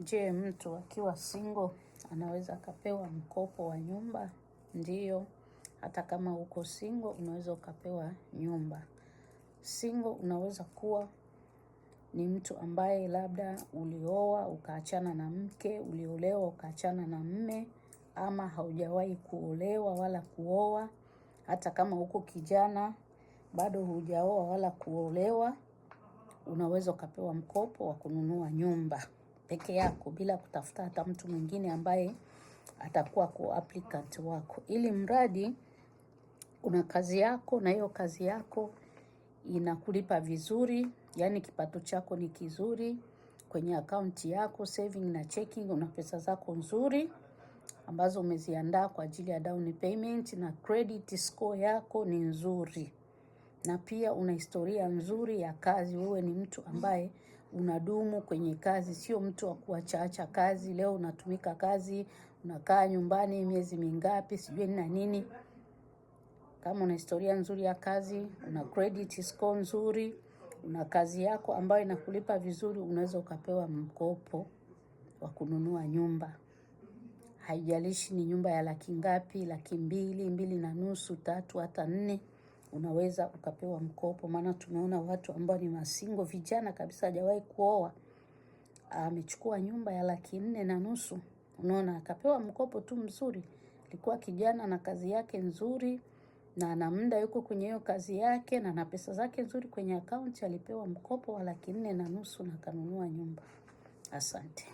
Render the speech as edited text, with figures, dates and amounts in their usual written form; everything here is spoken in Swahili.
Je, mtu akiwa single anaweza akapewa mkopo wa nyumba? Ndiyo, hata kama uko single unaweza ukapewa nyumba. Single unaweza kuwa ni mtu ambaye labda ulioa ukaachana na mke, uliolewa ukaachana na mme, ama haujawahi kuolewa wala kuoa. Hata kama uko kijana bado hujaoa wala kuolewa, unaweza ukapewa mkopo wa kununua nyumba peke yako bila kutafuta hata mtu mwingine ambaye atakuwa co-applicant wako. Ili mradi una kazi yako na hiyo kazi yako inakulipa vizuri, yani kipato chako ni kizuri, kwenye akaunti yako saving na checking una pesa zako nzuri ambazo umeziandaa kwa ajili ya down payment, na credit score yako ni nzuri, na pia una historia nzuri ya kazi. Wewe ni mtu ambaye unadumu kwenye kazi, sio mtu wa kuacha kazi. Leo unatumika kazi, unakaa nyumbani miezi mingapi sijui na nini. Kama una historia nzuri ya kazi, una credit score nzuri, una kazi yako ambayo inakulipa vizuri, unaweza ukapewa mkopo wa kununua nyumba. Haijalishi ni nyumba ya laki ngapi, 200,000, 2.5, 3, hata 4, unaweza ukapewa mkopo. Maana tumeona watu ambao ni masingo, vijana kabisa, hajawahi kuoa, amechukua nyumba ya 4.5 laki. Unaona, akapewa mkopo tu mzuri. Alikuwa kijana na kazi yake nzuri, na ana muda yuko kwenye hiyo kazi yake, na ana pesa zake nzuri kwenye account, alipewa mkopo wa 4.5 laki na kanunua nyumba. Asante.